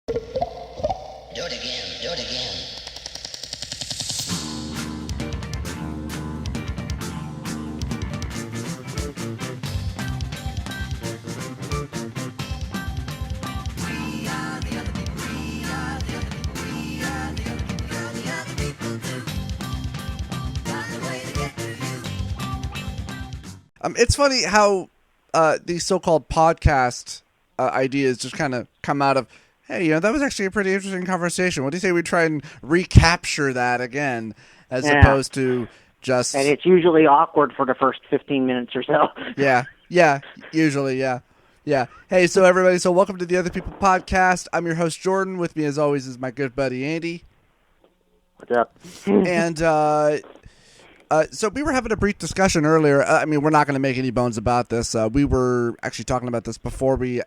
Do it again, do it again. It's funny how these so-called podcast ideas just kind of come out of, hey, that was actually a pretty interesting conversation. What do you say we try and recapture that again, as Yeah. opposed to just, And it's usually awkward for the first 15 minutes or so. yeah, usually, yeah. Yeah. Hey, so everybody, so welcome to the Other People podcast. I'm your host, Jordan. With me, as always, is my good buddy, Andy. What's up? And so we were having a brief discussion earlier. We're not going to make any bones about this. We were actually talking about this before we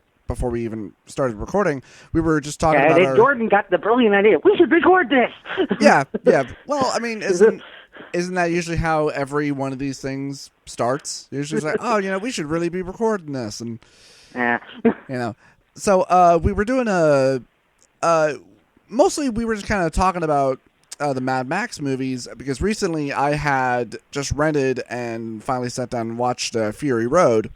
even started recording. We were just talking about our... Jordan got the brilliant idea. We should record this. Yeah. Well, isn't that usually how every one of these things starts? Usually it's like, we should really be recording this, and Yeah. So we were doing mostly we were just kind of talking about the Mad Max movies, because recently I had just rented and finally sat down and watched Fury Road.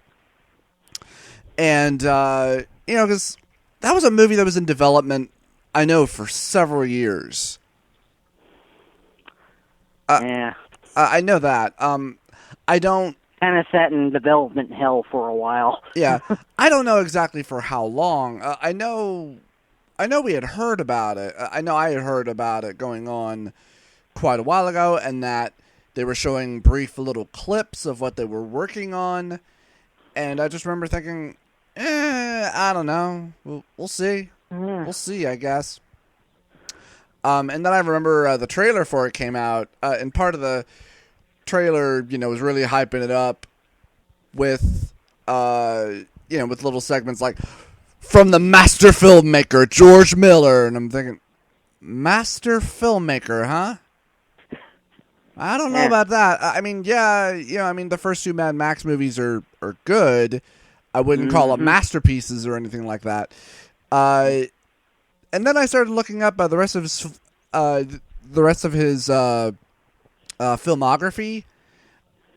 And, because that was a movie that was in development, I know, for several years. Yeah. I know that. I don't... Kind of sat in development hell for a while. Yeah. I don't know exactly for how long. I know we had heard about it. I know I had heard about it going on quite a while ago, and that they were showing brief little clips of what they were working on. And I just remember thinking, I don't know. We'll see. Yeah. We'll see, I guess. And then I remember the trailer for it came out, and part of the trailer, was really hyping it up with, with little segments like, from the master filmmaker, George Miller. And I'm thinking, master filmmaker, huh? I don't know about that. The first two Mad Max movies are good. I wouldn't call them masterpieces or anything like that. And then I started looking up the rest of his filmography.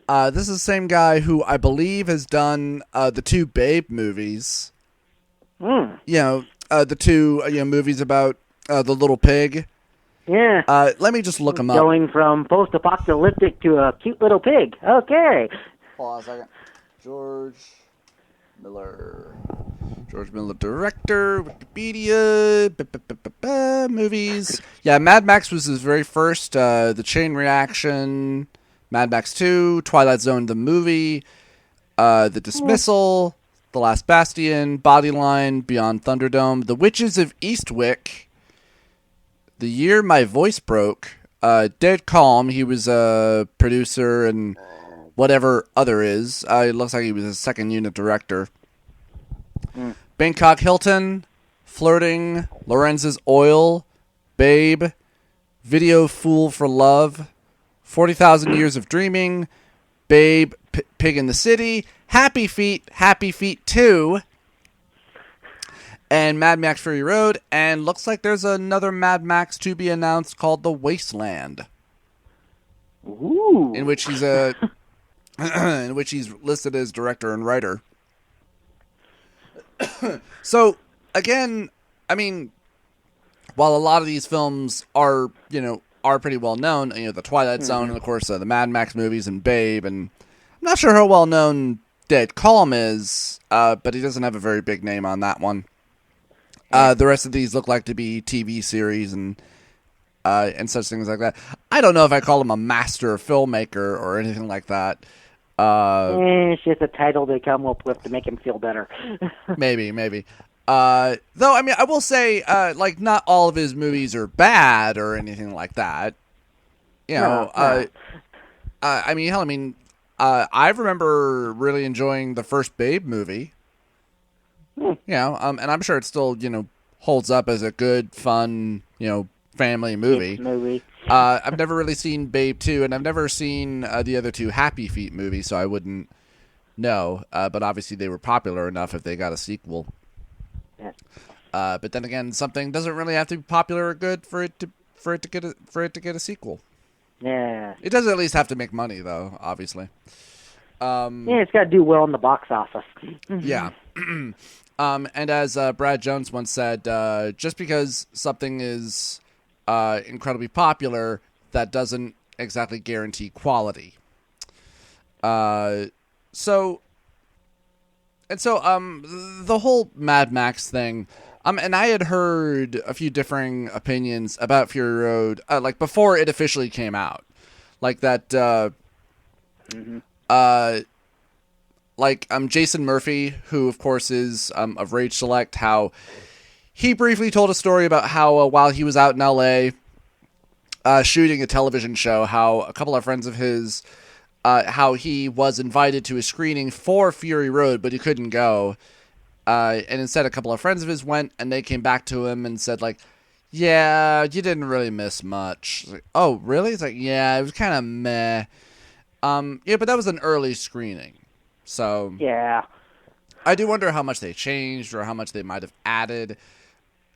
This is the same guy who I believe has done the two Babe movies. The two movies about the little pig. Yeah. Let me just look him up. Going from post-apocalyptic to a cute little pig. Okay. Hold on a second. George Miller, director, Wikipedia, movies. Yeah, Mad Max was his very first. The Chain Reaction, Mad Max 2, Twilight Zone the movie, The Dismissal, The Last Bastion, Bodyline, Beyond Thunderdome, The Witches of Eastwick, The Year My Voice Broke, Dead Calm. He was a producer and whatever other is. It looks like he was a second unit director. Bangkok Hilton, Flirting, Lorenz's Oil, Babe, Video Fool for Love, 40,000 Years of Dreaming, Babe, Pig in the City, Happy Feet 2, and Mad Max Fury Road, and looks like there's another Mad Max to be announced called The Wasteland. Ooh. In which he's listed as director and writer. So, again, while a lot of these films are pretty well known, the Twilight Zone, and of course the Mad Max movies and Babe, and I'm not sure how well known Dead Calm is, but he doesn't have a very big name on that one. The rest of these look like to be TV series and such things like that. I don't know if I call him a master filmmaker or anything like that. It's just a title they come up with to make him feel better. Maybe. Though, I will say, not all of his movies are bad or anything like that. I remember really enjoying the first Babe movie. And I'm sure it still, holds up as a good, fun, family movie. I've never really seen Babe 2, and I've never seen the other two Happy Feet movies, so I wouldn't know. But obviously they were popular enough if they got a sequel. Yeah. But then again, something doesn't really have to be popular or good for it to get a sequel. Yeah. It does at least have to make money, though. Obviously. Yeah, it's got to do well in the box office. Yeah. And as Brad Jones once said, just because something is incredibly popular, that doesn't exactly guarantee quality. So the whole Mad Max thing, and I had heard a few differing opinions about Fury Road, like before it officially came out, like that, Jason Murphy, who of course is of Rage Select, how he briefly told a story about how while he was out in L.A. Shooting a television show, how a couple of friends of his, how he was invited to a screening for Fury Road, but he couldn't go. And instead, a couple of friends of his went, and they came back to him and said, like, yeah, you didn't really miss much. Like, oh, really? It's like, yeah, it was kind of meh. Yeah, but that was an early screening. So Yeah. I do wonder how much they changed or how much they might have added.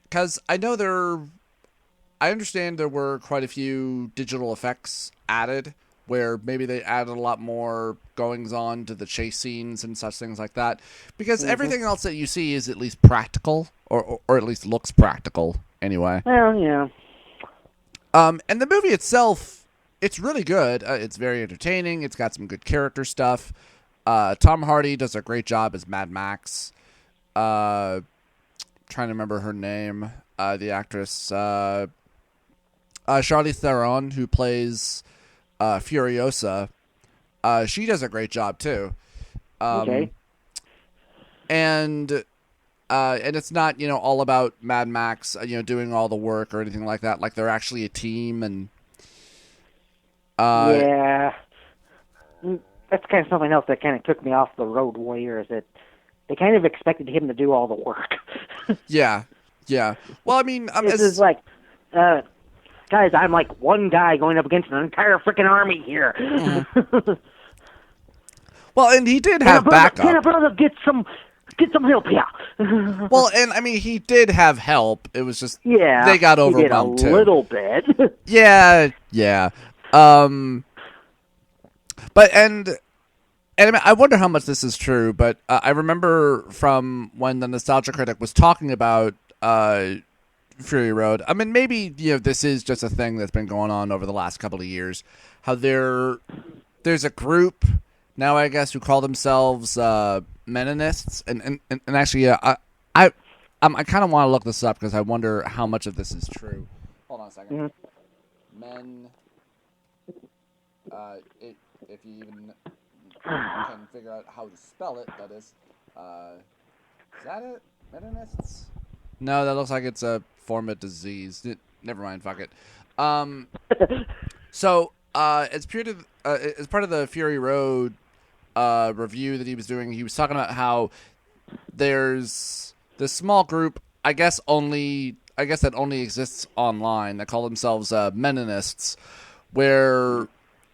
Because I know I understand there were quite a few digital effects added, where maybe they added a lot more goings-on to the chase scenes and such things like that. Because everything else that you see is at least practical, or at least looks practical, anyway. Well, yeah. And the movie itself, it's really good. It's very entertaining. It's got some good character stuff. Tom Hardy does a great job as Mad Max. Trying to remember her name. The actress, Charlize Theron, who plays Furiosa. She does a great job too. Okay. And it's not, all about Mad Max, doing all the work or anything like that. Like, they're actually a team, and yeah. That's kind of something else that kind of took me off the Road Warrior, is that they kind of expected him to do all the work. Yeah. Well, I mean, this is like, guys, I'm like one guy going up against an entire freaking army here. Well, and he did have backup. Can a brother get some help here? Well, and I mean, he did have help. It was just they got overwhelmed he did a too. little bit. Yeah. But and I mean, I wonder how much this is true. But I remember from when the Nostalgia Critic was talking about Fury Road. I mean, maybe this is just a thing that's been going on over the last couple of years. How there's a group now, I guess, who call themselves Menonists, and actually, I kind of want to look this up because I wonder how much of this is true. Hold on a second. Men, if you even can figure out how to spell it, that is that it? Menonists? No, that looks like it's a form of disease. Never mind, fuck it. So, as part of the Fury Road review that he was doing, he was talking about how there's this small group, I guess that only exists online, that call themselves Menonists, where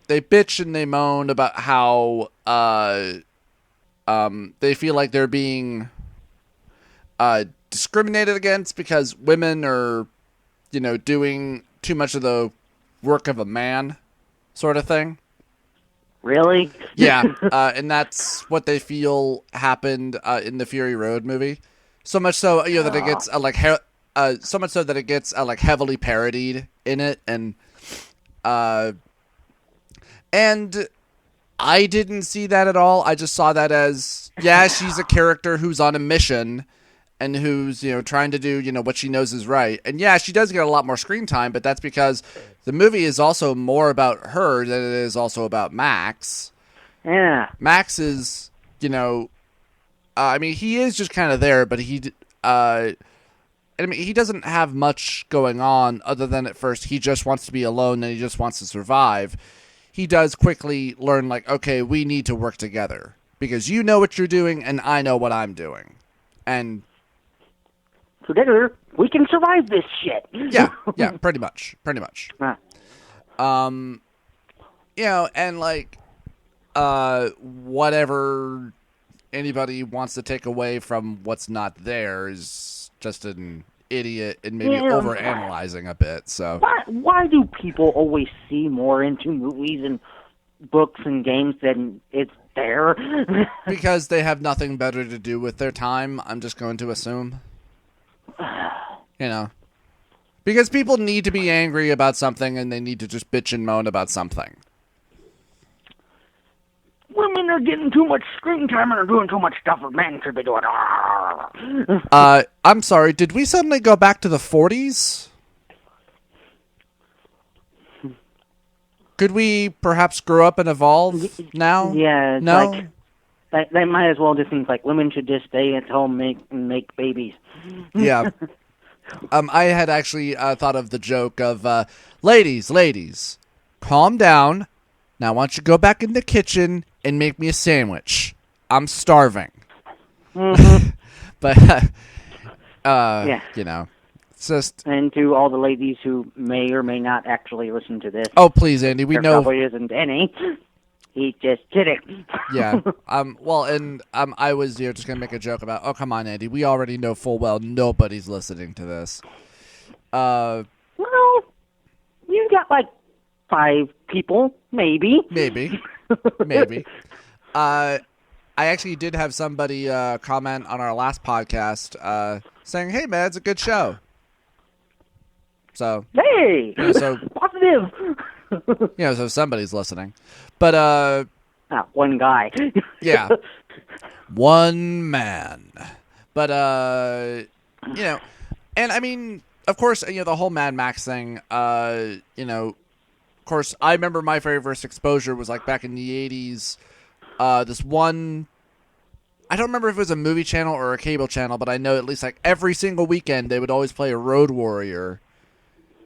they bitch and they moan about how they feel like they're being discriminated against because women are, doing too much of the work of a man, sort of thing. Really? Yeah, and that's what they feel happened in the Fury Road movie. So much so, that it gets so much so that it gets heavily parodied in it, and I didn't see that at all. I just saw that as, yeah, she's a character who's on a mission and who's, trying to do, what she knows is right. And yeah, she does get a lot more screen time, but that's because the movie is also more about her than it is also about Max. Yeah. Max is, I mean, he is just kind of there, but he doesn't have much going on other than at first he just wants to be alone and he just wants to survive. He does quickly learn, okay, we need to work together because you know what you're doing and I know what I'm doing. And together, we can survive this shit. yeah, pretty much. Huh. And whatever anybody wants to take away from what's not there is just an idiot and maybe Yeah. overanalyzing a bit. So Why do people always see more into movies and books and games than it's there? because they have nothing better to do with their time, I'm just going to assume. You know. Because people need to be angry about something and they need to just bitch and moan about something. Women are getting too much screen time and are doing too much stuff that men should be doing. I'm sorry, did we suddenly go back to the 40s? Could we perhaps grow up and evolve now? Yeah, it's No? like they might as well just think like women should just stay at home and make babies. Yeah. I had actually thought of the joke of, ladies, calm down. Now why don't you go back in the kitchen and make me a sandwich? I'm starving. Mm-hmm. But, Yeah. you know, it's just... And to all the ladies who may or may not actually listen to this, Oh, please, Andy, we there know... probably isn't any. He's just kidding. Yeah. Well, and I was just gonna make a joke about. Oh, come on, Andy. We already know full well nobody's listening to this. Well, you got like 5 people, maybe. Maybe. I actually did have somebody comment on our last podcast saying, "Hey, man, it's a good show." So. Hey. Yeah, so Positive. so somebody's listening, but one guy. yeah, one man, but and I mean, of course, the whole Mad Max thing, of course, I remember my very first exposure was like back in the 80s. This one, I don't remember if it was a movie channel or a cable channel, but I know at least like every single weekend they would always play a Road Warrior.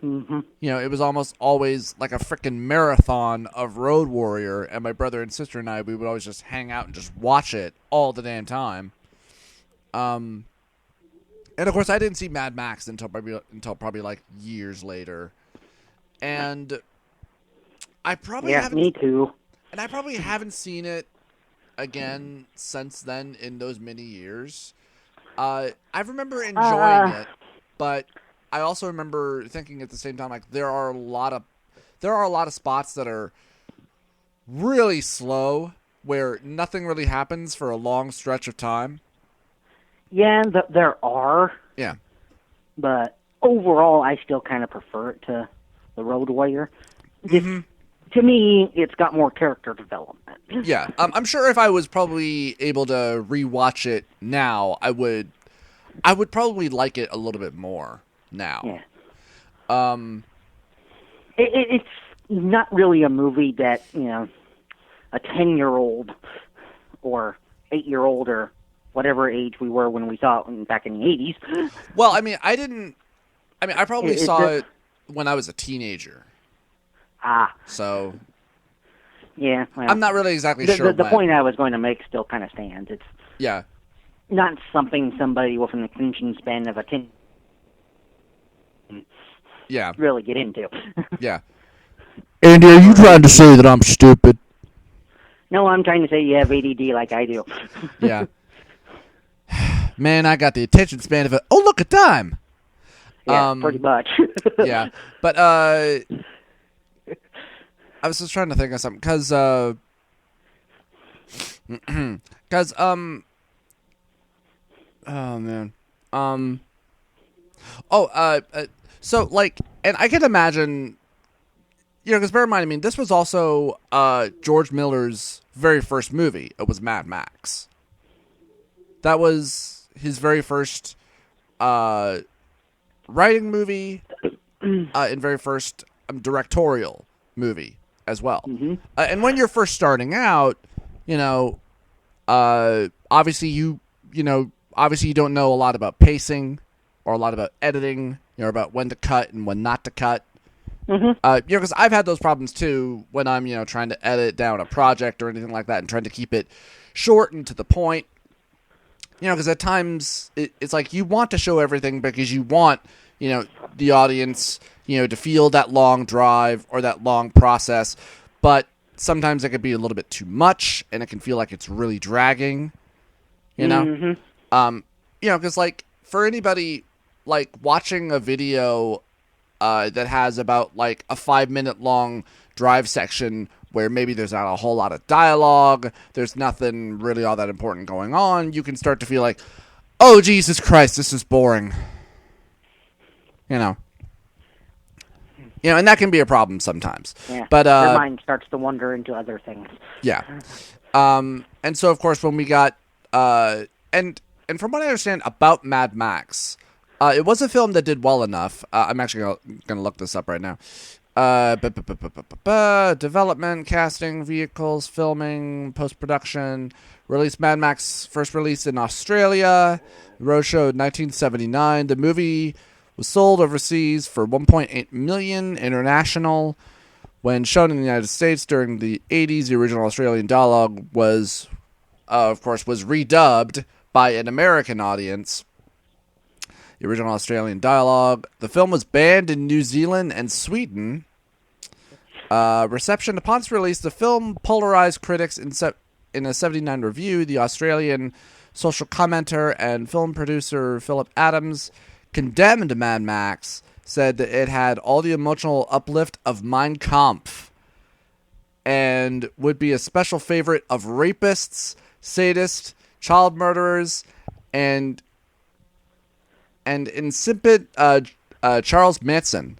Mm-hmm. It was almost always like a freaking marathon of Road Warrior, and my brother and sister and I, we would always just hang out and just watch it all the damn time. And of course, I didn't see Mad Max until probably like years later, and I probably haven't. Me too. And I probably haven't seen it again since then in those many years. I remember enjoying it, but I also remember thinking at the same time, like there are a lot of spots that are really slow where nothing really happens for a long stretch of time. Yeah, there are. Yeah. But overall, I still kind of prefer it to the Road Warrior. To me, it's got more character development. Yeah, I'm sure if I was probably able to rewatch it now, I would probably like it a little bit more now. Yeah. It's not really a movie that, a 10-year-old or 8-year-old or whatever age we were when we saw it back in the 80s. Well, I probably saw it when I was a teenager. So. Yeah. Well, I'm not really exactly sure. The point I was going to make still kind of stands. It's not something somebody with an attention span of a 10 really get into. Yeah. Andy, are you trying to say that I'm stupid? No, I'm trying to say you have ADD like I do. Yeah. Man, I got the attention span of a... Oh, look, a dime! Yeah, pretty much. Yeah. But, I was just trying to think of something, because, oh, man. So, like, and I can imagine, because bear in mind, this was also George Miller's very first movie. It was Mad Max. That was his very first writing movie and very first directorial movie as well. Mm-hmm. And when you're first starting out, obviously you don't know a lot about pacing or a lot about editing, about when to cut and when not to cut. Mm-hmm. Because I've had those problems too when I'm, trying to edit down a project or anything like that and trying to keep it short and to the point. Because at times it's like you want to show everything because you want, the audience, to feel that long drive or that long process. But sometimes it could be a little bit too much and it can feel like it's really dragging, Mm-hmm. because like for anybody like watching a video that has about like a 5-minute long drive section where maybe there's not a whole lot of dialogue, there's nothing really all that important going on, you can start to feel like, oh, Jesus Christ, this is boring. You know, and that can be a problem sometimes. Yeah, but your mind starts to wander into other things. Yeah. And so, of course, when we got and from what I understand about Mad Max, it was a film that did well enough. I'm actually going to look this up right now. Development, casting, vehicles, filming, post-production. Released Mad Max, first released in Australia. Roadshow in 1979. The movie was sold overseas for $1.8 million international. When shown in the United States during the 80s, the original Australian dialogue was, of course, was redubbed by an American audience. The original Australian dialogue. The film was banned in New Zealand and Sweden. Reception upon its release, the film polarized critics in a 79 review. The Australian social commenter and film producer Philip Adams condemned Mad Max, said that it had all the emotional uplift of Mein Kampf and would be a special favorite of rapists, sadists, child murderers, and insipid Charles Manson.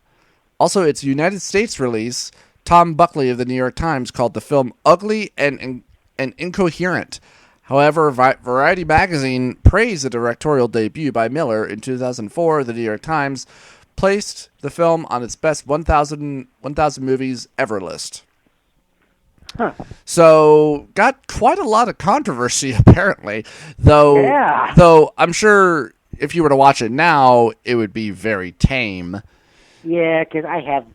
Also, its United States release, Tom Buckley of the New York Times called the film ugly and incoherent. However, Variety magazine praised the directorial debut by Miller in 2004. The New York Times placed the film on its best 1,000 movies ever list. Huh. So, got quite a lot of controversy, apparently. Though I'm sure if you were to watch it now, it would be very tame. Yeah, because I have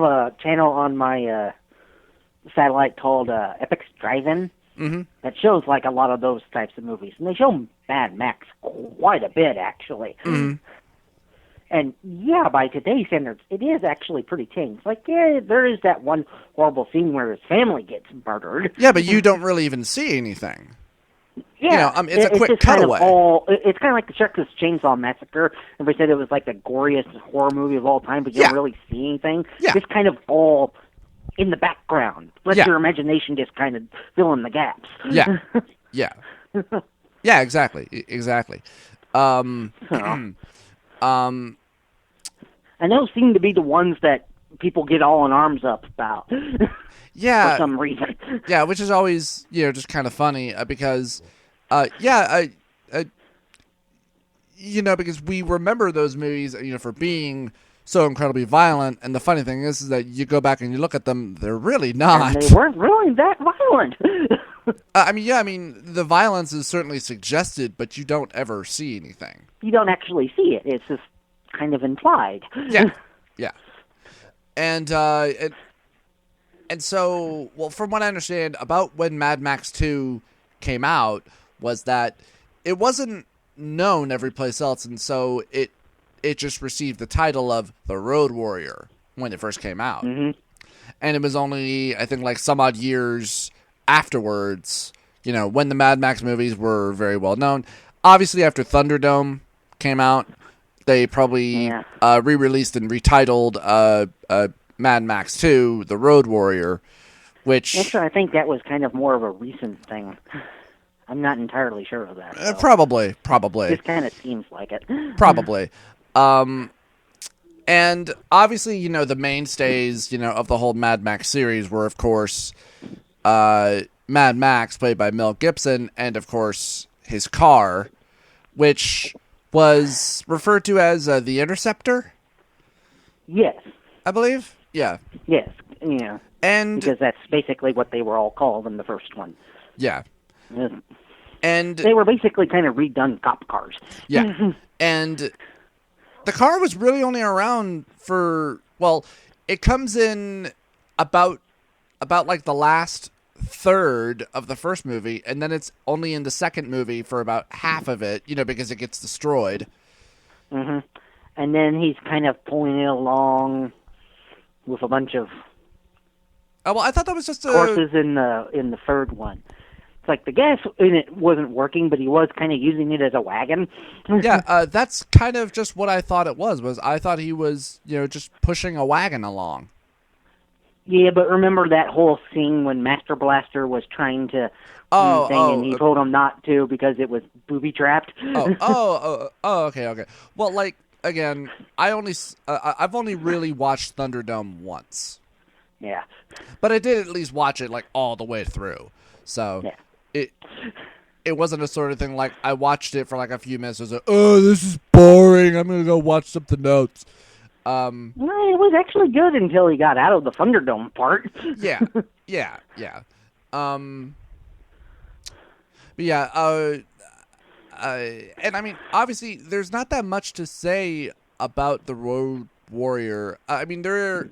a channel on my satellite called Epix Drive-In that shows like a lot of those types of movies, and they show Mad Max quite a bit actually. And yeah, by today's standards, it is actually pretty tame. It's like, yeah, there is that one horrible scene where his family gets murdered. Yeah, but you don't really even see anything. Yeah, it's a quick just kind cutaway. It's kind of like the Texas Chainsaw Massacre. Everybody said it was like the goriest horror movie of all time, but you don't really see anything. Yeah. It's kind of all in the background. Let your imagination just kind of fill in the gaps. Yeah, yeah, exactly. And those seem to be the ones that people get all in arms up about. Yeah, for some reason. Yeah, which is always just kind of funny because, because we remember those movies for being so incredibly violent, and the funny thing is that you go back and you look at them, they're really not. And they weren't really that violent. The violence is certainly suggested, but you don't ever see anything. You don't actually see it. It's just kind of implied. Yeah. And so, well, from what I understand about when Mad Max 2 came out, was that it wasn't known every place else, and so it just received the title of The Road Warrior when it first came out. And it was only, I think, like some odd years afterwards, when the Mad Max movies were very well known. Obviously, after Thunderdome came out, they probably re-released and retitled Mad Max 2, The Road Warrior, which... Actually, I think that was kind of more of a recent thing. I'm not entirely sure of that. Probably. It kind of seems like it. Probably. And obviously, the mainstays, of the whole Mad Max series were, of course, Mad Max, played by Mel Gibson, and, of course, his car, which was referred to as the Interceptor? Yes. I believe? Yeah. Yes, and because that's basically what they were all called in the first one. Yeah. And they were basically kind of redone cop cars. Yeah. And the car was really only around for, well, it comes in about like the last third of the first movie, and then it's only in the second movie for about half of it, because it gets destroyed. And then he's kind of pulling it along with a bunch of I thought that was just horses in the third one. like the gas in it wasn't working, but he was kind of using it as a wagon. Yeah, that's kind of just what I thought it was I thought he was, just pushing a wagon along. Yeah, but remember that whole scene when Master Blaster was trying to and he told him not to because it was booby trapped. Okay. Well, like, again, I've only really watched Thunderdome once. Yeah. But I did at least watch it, like, all the way through. So yeah. it wasn't a sort of thing like I watched it for like a few minutes. I was like, oh, this is boring. I'm going to go watch something else. Well, it was actually good until he got out of the Thunderdome part. Yeah. But yeah, and I mean, obviously, there's not that much to say about the Road Warrior. I mean, there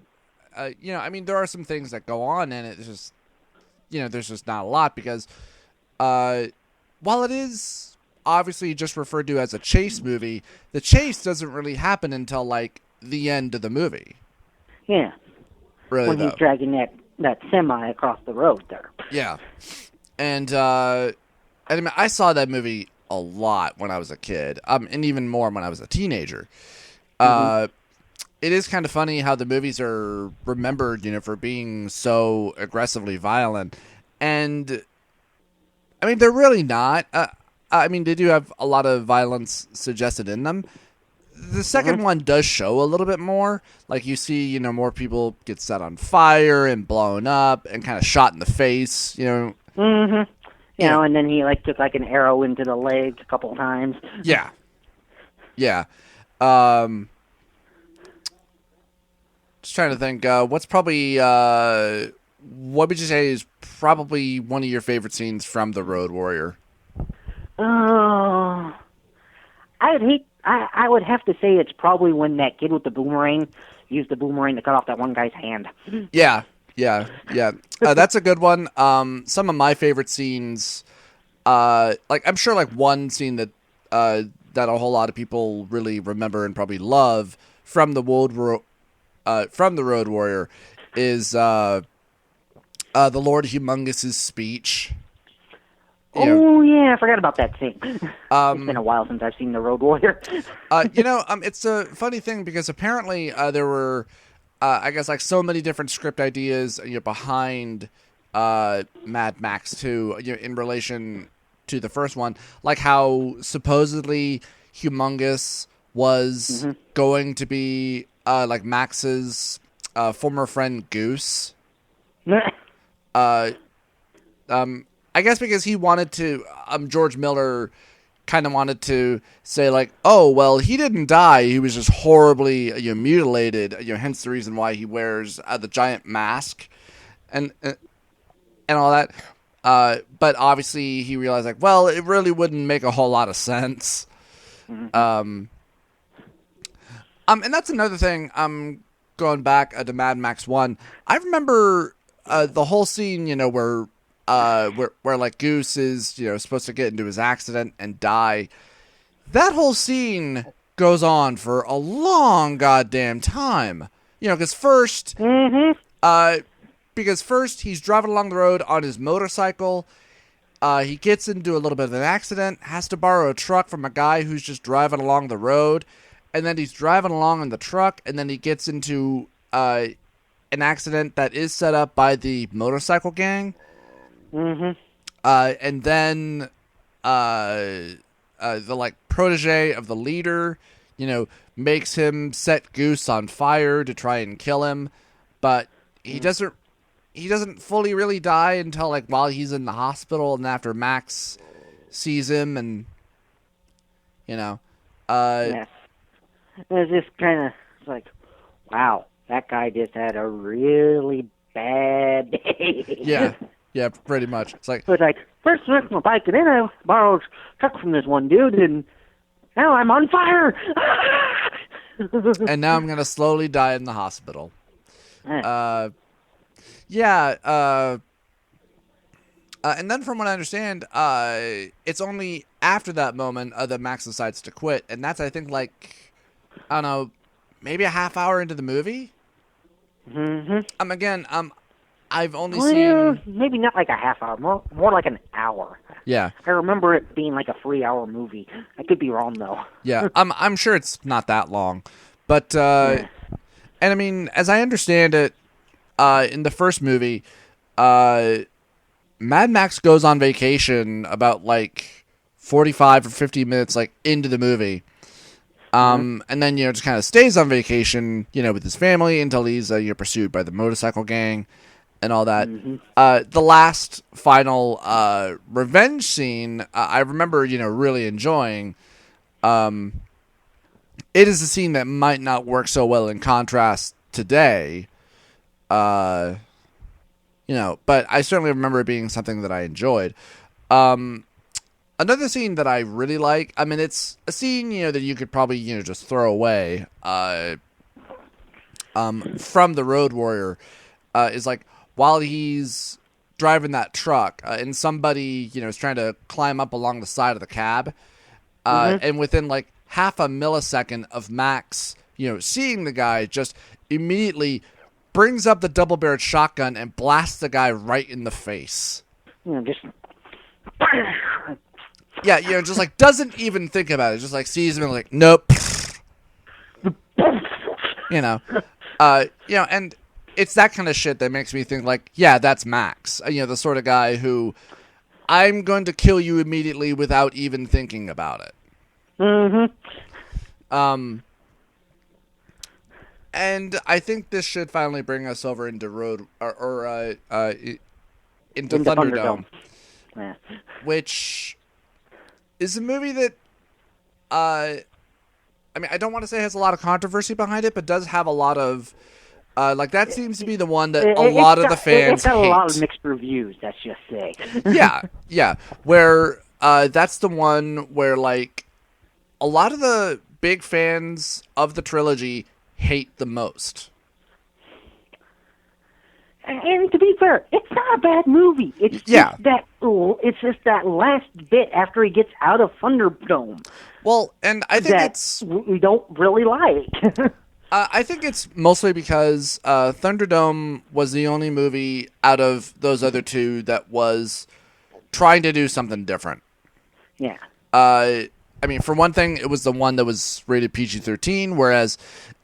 are some things that go on, and it's just, there's just not a lot because, while it is obviously just referred to as a chase movie, the chase doesn't really happen until like the end of the movie. Yeah. Really, when he's dragging that semi across the road there. Yeah. And I mean, I saw that movie a lot when I was a kid, and even more when I was a teenager. It is kind of funny how the movies are remembered, for being so aggressively violent. And, I mean, they're really not. I mean, they do have a lot of violence suggested in them. The second one does show a little bit more. Like, you see, more people get set on fire and blown up and kind of shot in the face, You know, and then he, like, took, like, an arrow into the leg a couple times. Yeah. Just trying to think, what's probably, what would you say is probably one of your favorite scenes from The Road Warrior? I would have to say it's probably when that kid with the boomerang used the boomerang to cut off that one guy's hand. Yeah. That's a good one. Some of my favorite scenes, like I'm sure like one scene that that a whole lot of people really remember and probably love from the Road Warrior is the Lord Humongous's speech. Yeah, I forgot about that scene. It's been a while since I've seen The Road Warrior. It's a funny thing because apparently there were, I guess, like so many different script ideas behind Mad Max 2 in relation to the first one, like how supposedly Humongous was going to be like Max's former friend Goose. I guess because he wanted to, George Miller kind of wanted to say like, oh, well, he didn't die. He was just horribly mutilated, hence the reason why he wears the giant mask and all that. But obviously he realized like, well, it really wouldn't make a whole lot of sense. And that's another thing. Going back to Mad Max 1, I remember the whole scene, where like Goose is, supposed to get into his accident and die. That whole scene goes on for a long goddamn time. Because first he's driving along the road on his motorcycle. He gets into a little bit of an accident, has to borrow a truck from a guy who's just driving along the road. And then he's driving along in the truck, and then he gets into an accident that is set up by the motorcycle gang. And then the like protege of the leader, makes him set Goose on fire to try and kill him, but he doesn't fully really die until like while he's in the hospital and after Max sees him and It's just kind of like, wow, that guy just had a really bad day. Yeah, pretty much. It's like, first I wrecked my bike, and then I borrowed a truck from this one dude, and now I'm on fire. And now I'm going to slowly die in the hospital. And then from what I understand, it's only after that moment that Max decides to quit, and that's, I think, like, I don't know, maybe a half hour into the movie? I've only Well, seen. maybe not like a half hour, more like an hour. Yeah, I remember it being like a 3-hour movie. I could be wrong though. yeah. I'm sure it's not that long, but Yeah. and I mean, as I understand it, in the first movie, uh, Mad Max goes on vacation about like 45 or 50 minutes like into the movie. And then, just kind of stays on vacation, with his family until he's, pursued by the motorcycle gang and all that. The last final, revenge scene, I remember, really enjoying. It is a scene that might not work so well in contrast today. Uh, but I certainly remember it being something that I enjoyed. Another scene that I really like, I mean, it's a scene, that you could probably, just throw away, from the Road Warrior, is like, while he's driving that truck, and somebody, is trying to climb up along the side of the cab, and within, like, half a millisecond of Max, seeing the guy, just immediately brings up the double-barreled shotgun and blasts the guy right in the face. Just. Yeah, just like doesn't even think about it. Just like sees him and like, nope. And it's that kind of shit that makes me think like, yeah, that's Max. The sort of guy who I'm going to kill you immediately without even thinking about it. And I think this should finally bring us over into into Thunderdome. Yeah. Which is a movie that, I mean, I don't want to say has a lot of controversy behind it, but does have a lot of, that seems to be the one that a lot of the fans hate. It's got a lot of mixed reviews, let's just say. Yeah. Where, that's the one where, like, a lot of the big fans of the trilogy hate the most. And to be fair, it's not a bad movie. It's just that last bit after he gets out of Thunderdome. Well, and I think we don't really like. I think it's mostly because Thunderdome was the only movie out of those other two that was trying to do something different. Yeah. I mean, for one thing, it was the one that was rated PG-13, whereas,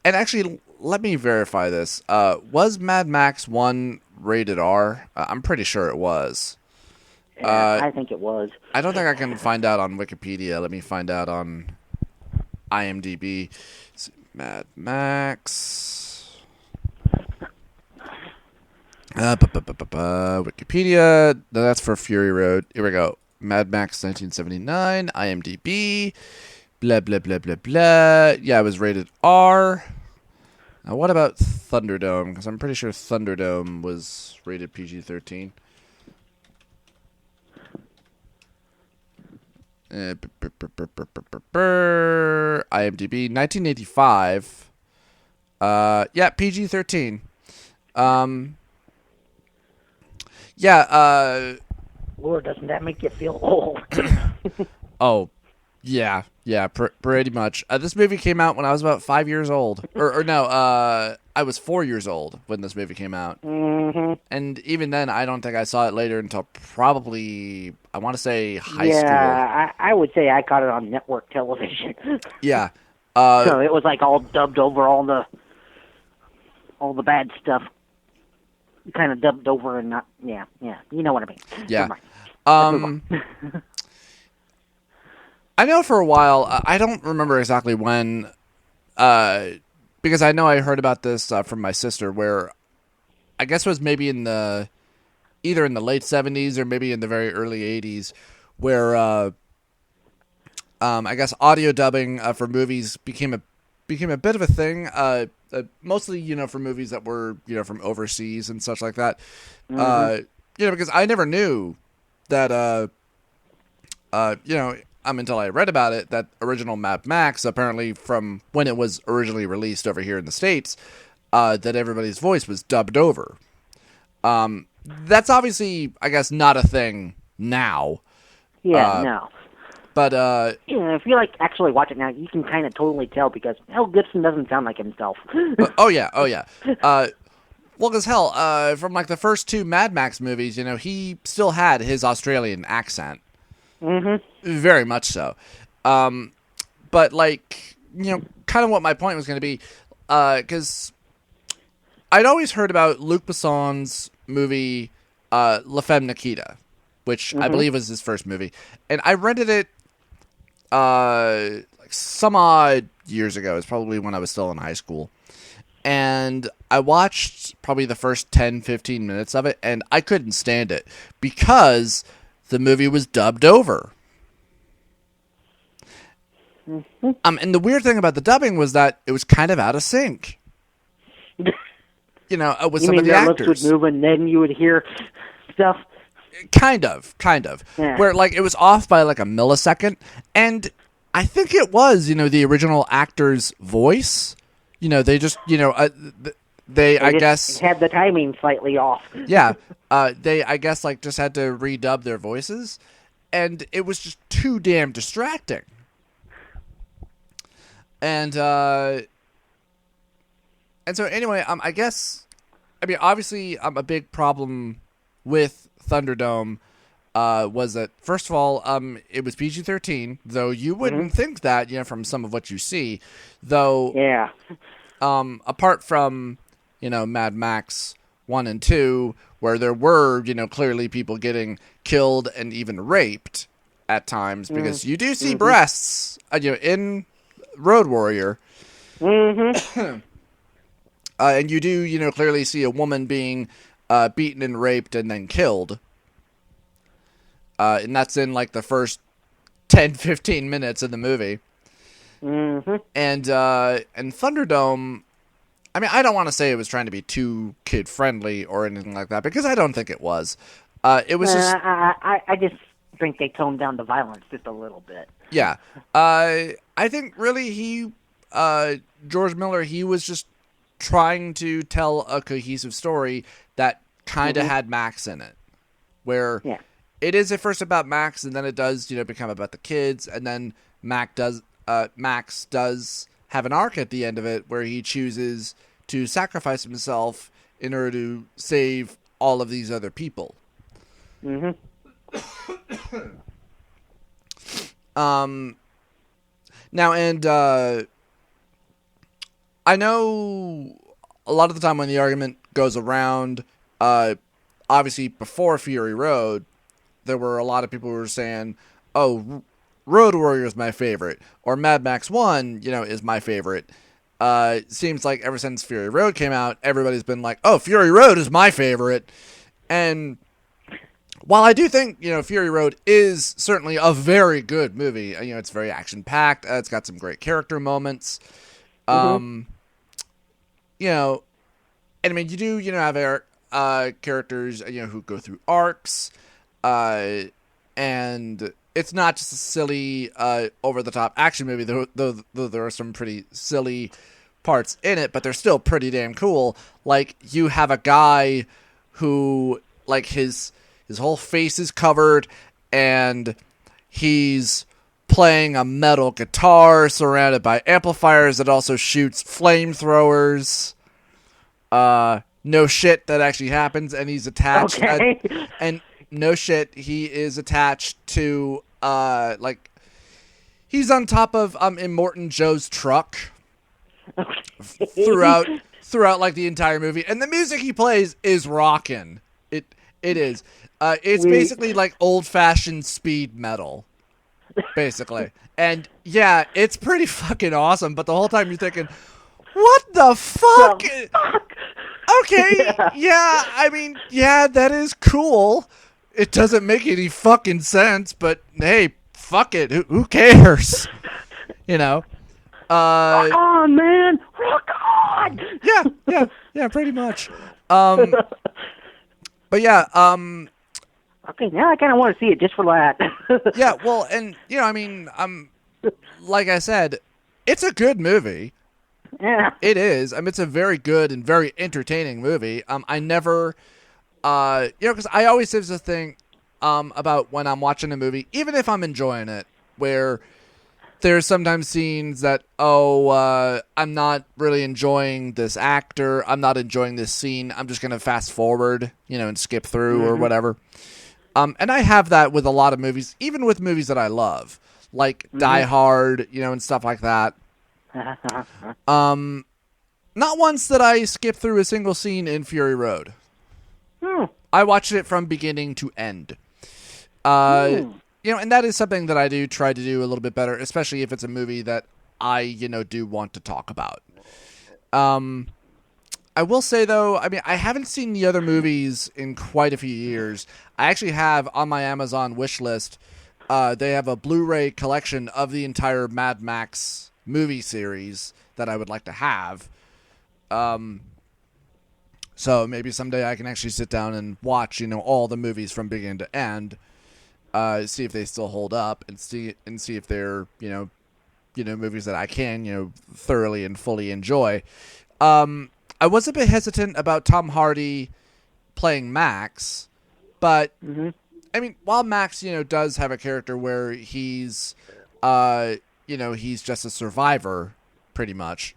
and actually, let me verify this. Was Mad Max 1 rated R? I'm pretty sure it was. Yeah, I think it was. I don't think I can find out on Wikipedia. Let me find out on IMDb. Mad Max. Wikipedia. No, that's for Fury Road. Here we go. Mad Max 1979. IMDb. Blah, blah, blah, blah, blah. Yeah, it was rated R. Now, what about Thunderdome? Because I'm pretty sure Thunderdome was rated PG-13. IMDb 1985. Yeah, PG-13. Lord, doesn't that make you feel old? Oh, yeah, pretty much. This movie came out when I was about 5 years old, or no, I was 4 years old when this movie came out. And even then, I don't think I saw it later until probably, I want to say, high school. Yeah, I would say I caught it on network television. Yeah. So it was like all dubbed over all the bad stuff. Kind of dubbed over and not, yeah, you know what I mean. Yeah. I know for a while, I don't remember exactly when, because I know I heard about this from my sister, where I guess it was maybe either in the late 70s or maybe in the very early 80s, where I guess audio dubbing for movies became a bit of a thing. Mostly, for movies that were, from overseas and such like that. Because I never knew that, until I read about it, that original Mad Max, apparently from when it was originally released over here in the States, that everybody's voice was dubbed over. That's obviously, I guess, not a thing now. Yeah, no. But, if you, actually watch it now, you can kind of totally tell because Mel Gibson doesn't sound like himself. oh, yeah. Well, because hell, from like the first two Mad Max movies, he still had his Australian accent. Mm-hmm. Very much so. But like, kind of what my point was going to be, because I'd always heard about Luc Besson's movie, La Femme Nikita, which I believe was his first movie. And I rented it like some odd years ago. It's probably when I was still in high school. And I watched probably the first 10, 15 minutes of it, and I couldn't stand it because the movie was dubbed over. Mm-hmm. And the weird thing about the dubbing was that it was kind of out of sync. With You some mean of the their actors. lips would move and then you would hear stuff? Kind of. Yeah. Where, like, it was off by, like, a millisecond. And I think it was, the original actor's voice. They just, they I guess... had the timing slightly off. Yeah. They, I guess, like, just had to redub their voices. And it was just too damn distracting. And so anyway, I guess, obviously, a big problem with Thunderdome was that, first of all, it was PG-13, though you wouldn't think that, from some of what you see, though. Yeah. Apart from, Mad Max 1 and 2, where there were, clearly people getting killed and even raped at times, because you do see breasts, in Road Warrior. Mm-hmm. And you do, clearly see a woman being beaten and raped and then killed. And that's in, like, the first 10, 15 minutes of the movie. Mm-hmm. And Thunderdome, I don't want to say it was trying to be too kid-friendly or anything like that, because I don't think it was. It was just... I just think they toned down the violence just a little bit. Yeah. I think really George Miller, he was just trying to tell a cohesive story that kind of had Max in it. Where it is at first about Max, and then it does, become about the kids, and then Max does have an arc at the end of it where he chooses to sacrifice himself in order to save all of these other people. Mm-hmm. Now, and I know a lot of the time when the argument goes around, obviously before Fury Road, there were a lot of people who were saying, oh, Road Warrior is my favorite, or Mad Max 1, is my favorite. Seems like ever since Fury Road came out, everybody's been like, oh, Fury Road is my favorite. And while I do think, Fury Road is certainly a very good movie, it's very action-packed, it's got some great character moments, and you do, have characters, who go through arcs, and it's not just a silly, over-the-top action movie, though there are some pretty silly parts in it, but they're still pretty damn cool. Like, you have a guy who, like, his whole face is covered, and he's playing a metal guitar surrounded by amplifiers that also shoots flamethrowers. No shit, that actually happens, and he's attached. Okay. And no shit, he is attached to, he's on top of Immortan Joe's truck throughout like the entire movie, and the music he plays is rockin'. It is. It's basically like old-fashioned speed metal, basically. And yeah, it's pretty fucking awesome, but the whole time you're thinking, what the fuck? Okay, yeah, that is cool. It doesn't make any fucking sense, but hey, fuck it. Who cares? Rock on, man! Rock on! Yeah, pretty much. But yeah, okay, now I kind of want to see it just for that. yeah, well, and, like I said, it's a good movie. Yeah. It is. It's a very good and very entertaining movie. I never, because I always have this thing, about when I'm watching a movie, even if I'm enjoying it, where there's sometimes scenes that, I'm not really enjoying this actor. I'm not enjoying this scene. I'm just going to fast forward, and skip through or whatever. And I have that with a lot of movies, even with movies that I love, like Die Hard, and stuff like that. Not once that I skipped through a single scene in Fury Road. I watched it from beginning to end. And that is something that I do try to do a little bit better, especially if it's a movie that I, do want to talk about. I will say, though, I haven't seen the other movies in quite a few years. I actually have on my Amazon wish list, they have a Blu-ray collection of the entire Mad Max movie series that I would like to have. So maybe someday I can actually sit down and watch, all the movies from beginning to end, see if they still hold up, and see if they're, movies that I can, thoroughly and fully enjoy. I was a bit hesitant about Tom Hardy playing Max, but while Max, does have a character where he's, he's just a survivor, pretty much.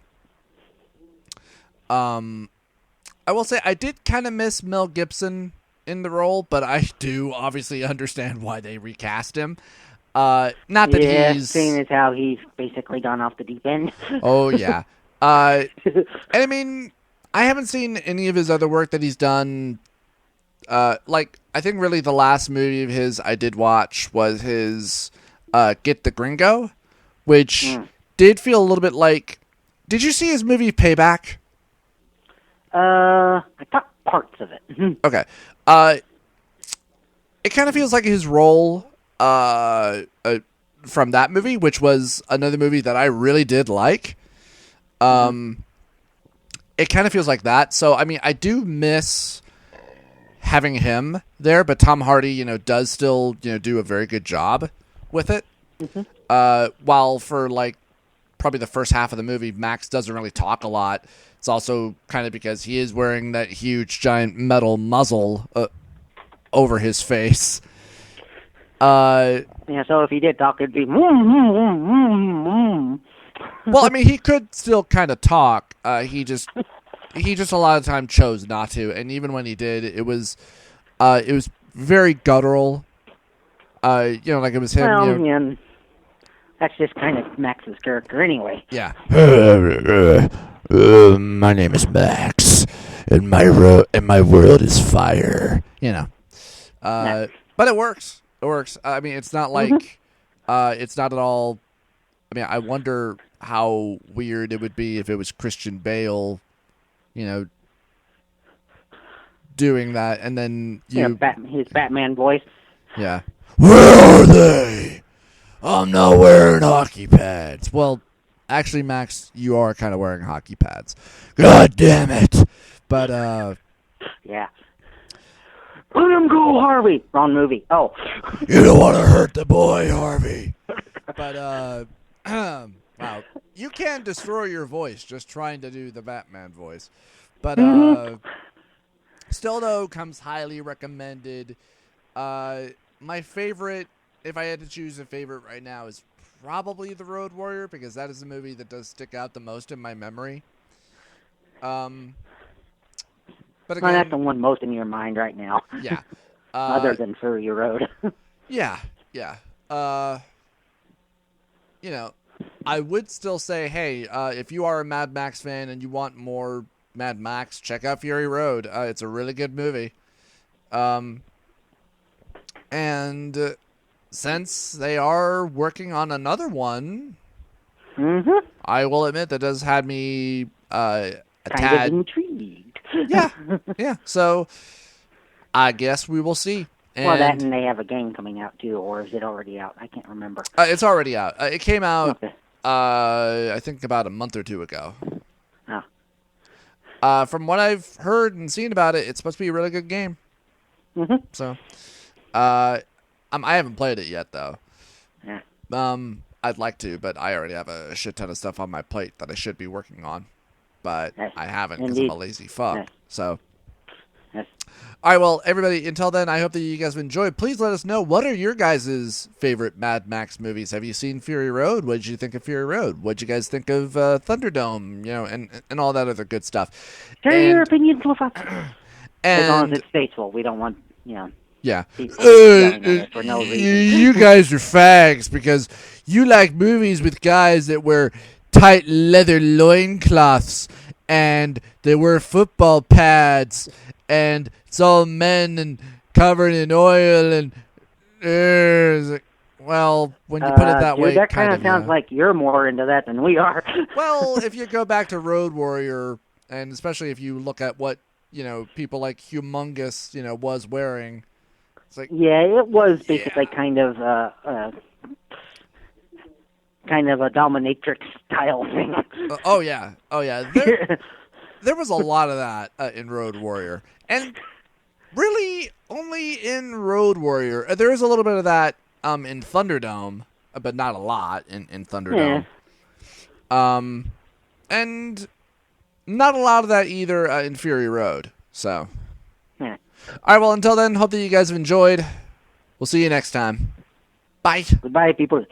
I will say I did kind of miss Mel Gibson in the role, but I do obviously understand why they recast him. Not that he's... seeing as how he's basically gone off the deep end. Oh, yeah. And I haven't seen any of his other work that he's done. I think really the last movie of his I did watch was his Get the Gringo, which did feel a little bit like... Did you see his movie Payback? I got parts of it. Okay. It kind of feels like his role from that movie, which was another movie that I really did like. It kind of feels like that. So, I do miss having him there, but Tom Hardy, does still, do a very good job with it. While for, probably the first half of the movie, Max doesn't really talk a lot. It's also kind of because he is wearing that huge, giant metal muzzle over his face. So if he did talk, it'd be... Well, he could still kind of talk. He just a lot of time chose not to, and even when he did, it was very guttural. Like it was him. Well, that's just kind of Max's character anyway. Yeah. My name is Max, and my world is fire. But it works. It works. It's not like it's not at all. I wonder how weird it would be if it was Christian Bale, doing that, and then his Batman voice. Yeah. Where are they? I'm not wearing hockey pads. Well, actually, Max, you are kind of wearing hockey pads. God damn it. But, yeah. Let him go, Harvey. Wrong movie. Oh. You don't want to hurt the boy, Harvey. But, wow. You can destroy your voice just trying to do the Batman voice. But, still, though, comes highly recommended. My favorite, if I had to choose a favorite right now, is probably The Road Warrior, because that is the movie that does stick out the most in my memory. But again, that's the one most in your mind right now. Yeah. Other than Fury Road. Yeah. I would still say, hey, if you are a Mad Max fan and you want more Mad Max, check out Fury Road. It's a really good movie. And since they are working on another one, I will admit that does have me a kind tad of intrigued. Yeah. So I guess we will see. Well, that and they have a game coming out too, or is it already out? I can't remember. It's already out. It came out, Okay. I think, about a month or two ago. Oh. From what I've heard and seen about it, it's supposed to be a really good game. So, I haven't played it yet, though. Yeah. I'd like to, but I already have a shit ton of stuff on my plate that I should be working on. But I haven't because I'm a lazy fuck. Yeah. So. Yes. All right, well, everybody, until then, I hope that you guys have enjoyed. Please let us know, what are your guys' favorite Mad Max movies? Have you seen Fury Road? What did you think of Fury Road? What did you guys think of Thunderdome? And all that other good stuff. Share your opinions with us. As long as And it's faithful. We don't want, yeah, people yelling at us for no reason. you guys are fags because you like movies with guys that wear tight leather loincloths and they wear football pads and it's all men and covered in oil and it's like, well, when you put it that dude, way, that kind of sounds yeah. like you're more into that than we are. Well, if you go back to Road Warrior, and especially if you look at what people like Humongous was wearing, it's like, yeah, it was basically kind of a dominatrix style thing. oh yeah. There was a lot of that in Road Warrior, and really only in Road Warrior. There is a little bit of that in Thunderdome, but not a lot in Thunderdome. And not a lot of that either in Fury Road. So, Yeah. all right. Well, until then, hope that you guys have enjoyed. We'll see you next time. Bye. Goodbye, people.